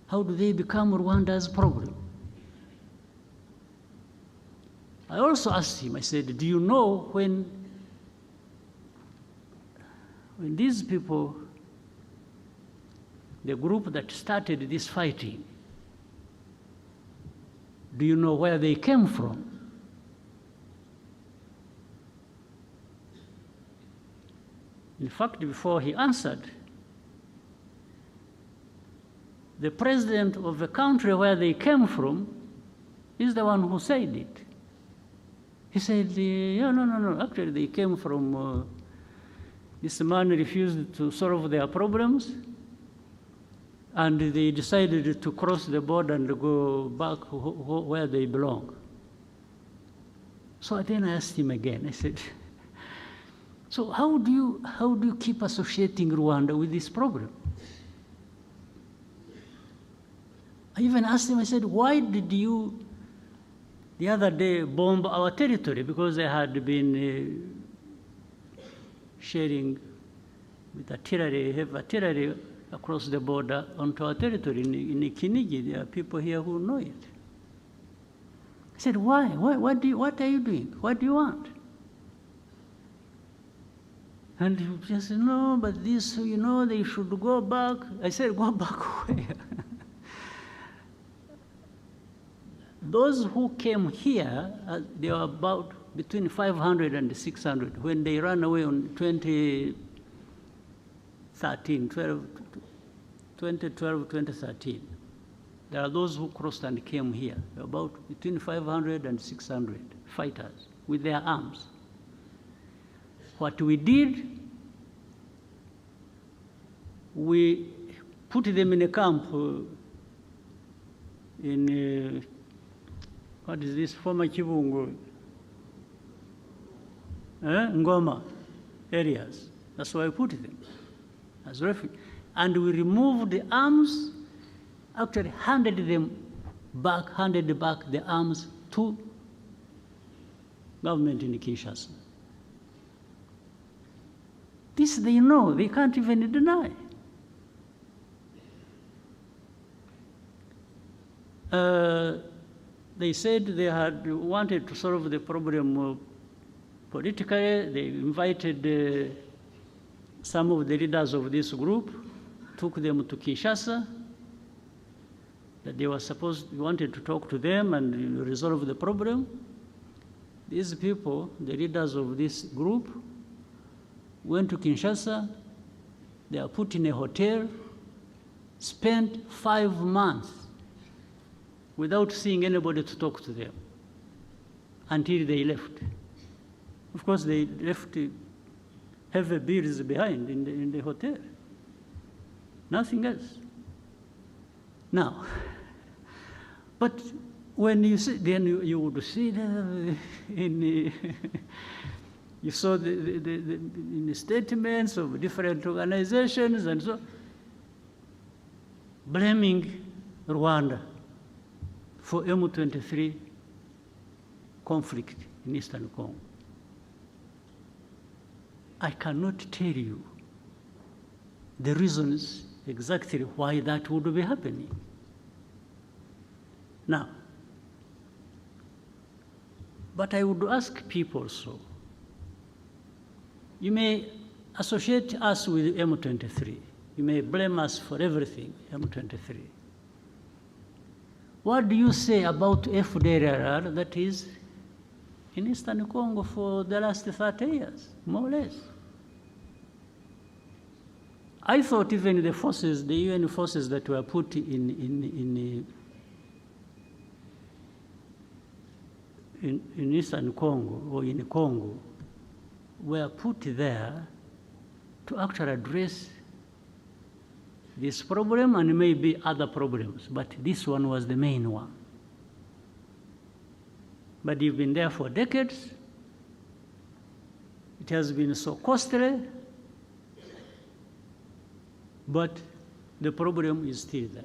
How do they become Rwanda's problem? I also asked him, I said, do you know when these people, the group that started this fighting, do you know where they came from? In fact, before he answered, the president of the country where they came from is the one who said it. He said, no, actually they came from, this man refused to solve their problems, and they decided to cross the border and go back where they belong. So then I asked him again, I said, so how do you keep associating Rwanda with this problem? I even asked him, I said, why did you, the other day, bomb our territory? Because they had been sharing with artillery, heavy artillery across the border onto our territory in Kinigi. There are people here who know it. I said, why? What are you doing? What do you want? And he just said, no, but this, they should go back. I said, go back where? Those who came here, they were about between 500 and 600 when they ran away on 2013. There are those who crossed and came here, about between 500 and 600 fighters with their arms. What we did, we put them in a camp in what is this, former Kibungo, Ngoma areas. That's why I put them as refugees. And we removed the arms, actually handed back the arms to government in Kinshasa. This they know, they can't even deny. They said they had wanted to solve the problem politically. They invited some of the leaders of this group, took them to Kinshasa, that they wanted to talk to them and resolve the problem. These people, the leaders of this group, went to Kinshasa. They are put in a hotel, spent 5 months without seeing anybody to talk to them until they left. Of course, they left heavy bills behind in the hotel. Nothing else. Now, but when you see, then you would see you saw in the statements of different organizations and so, blaming Rwanda for M23 conflict in Eastern Congo. I cannot tell you the reasons exactly why that would be happening. Now, but I would ask people so. You may associate us with M23. You may blame us for everything, M23. What do you say about FDLR that is in Eastern Congo for the last 30 years, more or less? I thought even the forces, the UN forces that were put in Eastern Congo or in Congo were put there to actually address this problem and maybe other problems, but this one was the main one. But you've been there for decades. It has been so costly, but the problem is still there.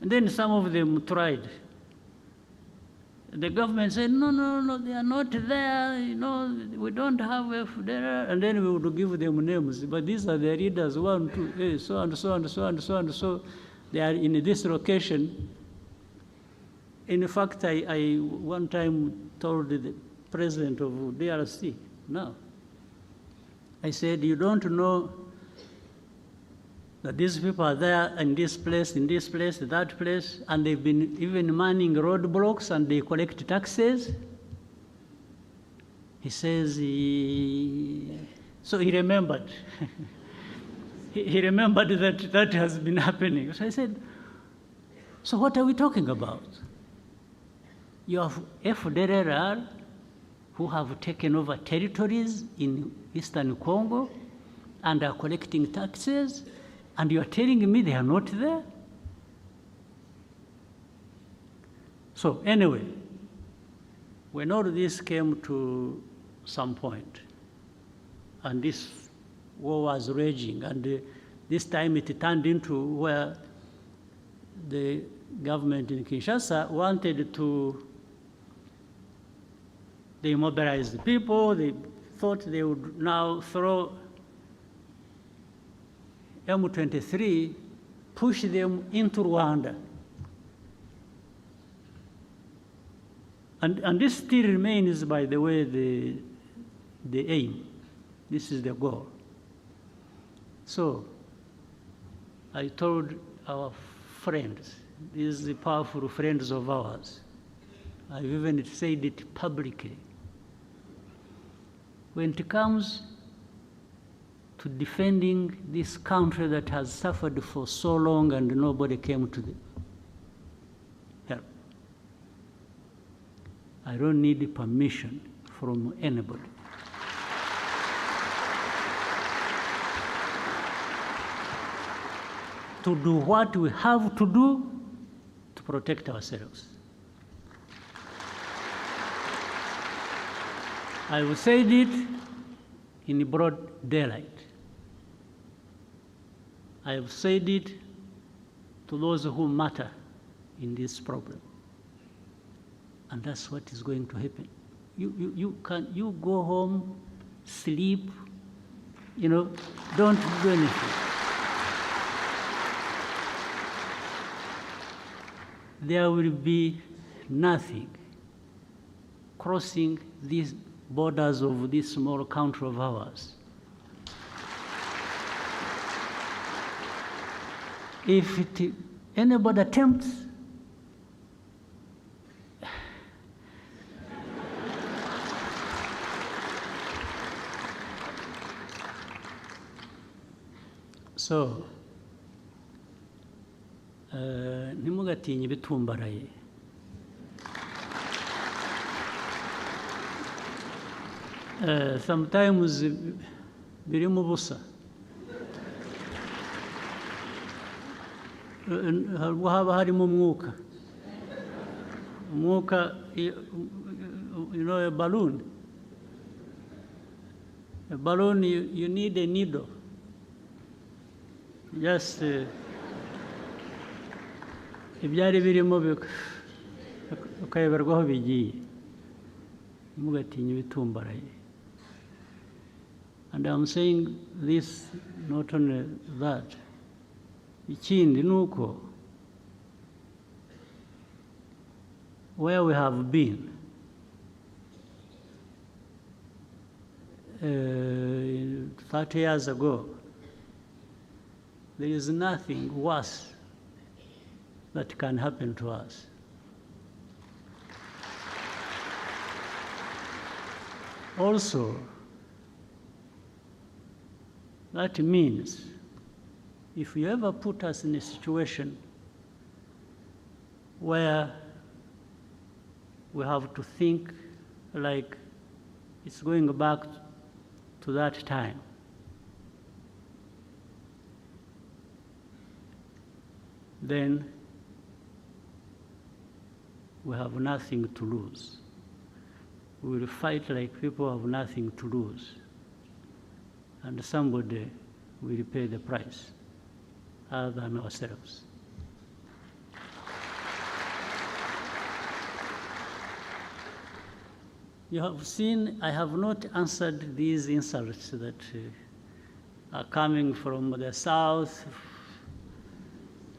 And then some of them tried. The government said, no, they are not there, we don't have FDLR, and then we would give them names. But these are the leaders, 1, 2, so and so and so and so and so. They are in this location. In fact, I one time told the president of DRC, no. I said, you don't know that these people are there in this place, that place, and they've been even manning roadblocks and they collect taxes. He says, so he remembered. he remembered that has been happening. So I said, so what are we talking about? You have FDLR who have taken over territories in Eastern Congo and are collecting taxes, and you're telling me they are not there? So anyway, when all this came to some point, and this war was raging, and this time it turned into where the government in Kinshasa wanted to demobilize the people. They thought they would now throw M23, push them into Rwanda. And this still remains, by the way, the aim. This is the goal. So I told our friends, these are powerful friends of ours, I've even said it publicly, when it comes to defending this country that has suffered for so long and nobody came to the help, I don't need permission from anybody. To do what we have to do to protect ourselves. I will say it in broad daylight. I have said it to those who matter in this problem. And that's what is going to happen. You go home, sleep, don't do anything. There will be nothing crossing these borders of this small country of ours. If anybody attempts, so ntimugatinye ibitumbaraye. Sometimes birimo ubusa. Haba harimo umwuka. Umwuka, a balloon. A balloon, you need a needle. Just ibyari birimo ukayoberwaho bigiye. Ntimugatinye ibitumbaraye. And I'm saying this, not only that. Ikindi nuko, where we have been, 30 years ago, there is nothing worse that can happen to us. Also, that means if you ever put us in a situation where we have to think like it's going back to that time, then we have nothing to lose. We will fight like people have nothing to lose. And somebody will pay the price other than ourselves. You have seen, I have not answered these insults that are coming from the south,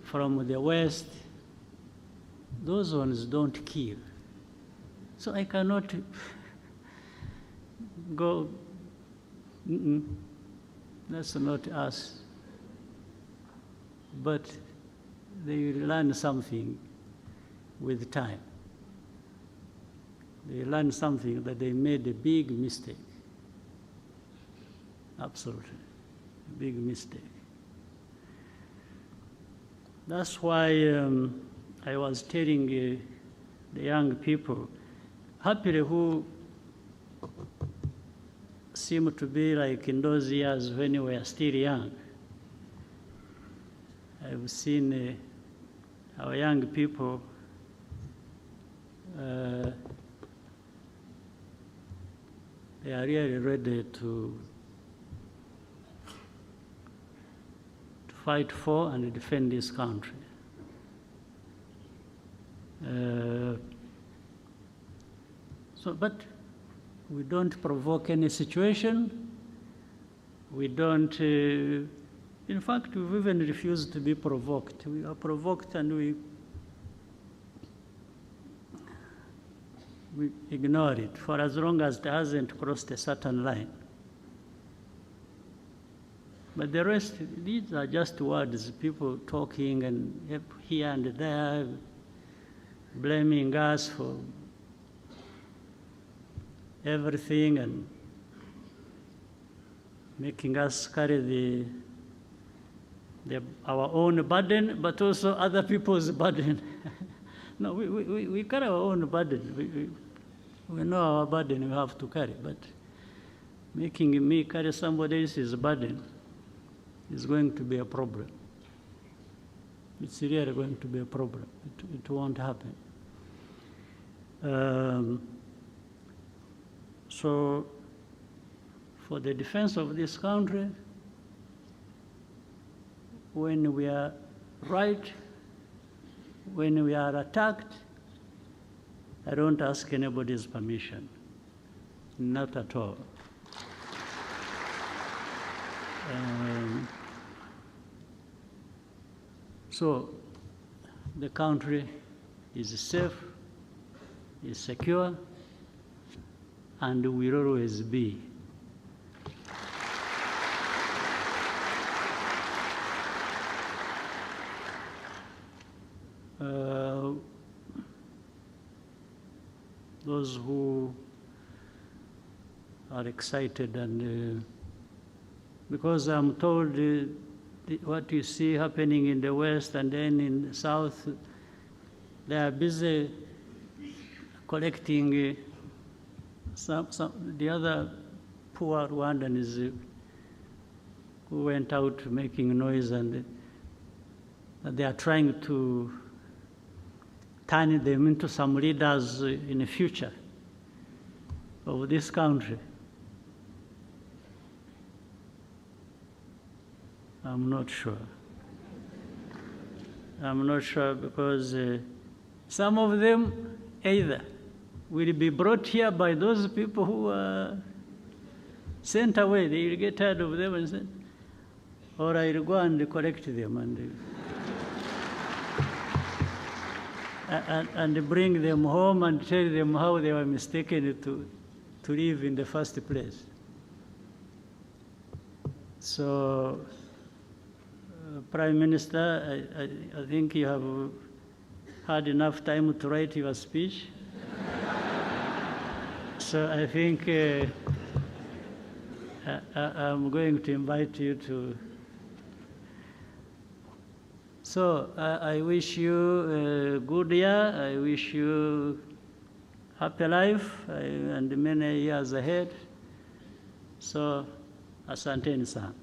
from the west. those ones don't kill. So I cannot go, that's not us. But they learn something with time. They learn something that they made a big mistake. Absolutely, a big mistake. That's why I was telling the young people, happily who seem to be like in those years when we were still young. I've seen our young people they are really ready to fight for and defend this country. But we don't provoke any situation. We don't, in fact, we've even refused to be provoked. We are provoked and we ignore it for as long as it hasn't crossed a certain line. But the rest, these are just words, people talking and here and there, blaming us for everything and making us carry our own burden, but also other people's burden. No, we carry our own burden. We know our burden we have to carry, but making me carry somebody else's burden is going to be a problem. It's really going to be a problem. It won't happen. So, for the defense of this country, when we are right, when we are attacked, I don't ask anybody's permission, not at all. So the country is safe, is secure, and will always be. Those who are excited and because I'm told what you see happening in the West and then in the South, they are busy collecting the other poor Rwandans who went out making noise, and they are trying to turn them into some leaders in the future of this country. I'm not sure. I'm not sure because some of them either will be brought here by those people who are sent away. They will get tired of them and say, or I will go and collect them and bring them home and tell them how they were mistaken to live in the first place. So, Prime Minister, I think you have had enough time to write your speech. So I think I'm going to invite you to. So I wish you a good year. I wish you happy life and many years ahead. So asanteni sana.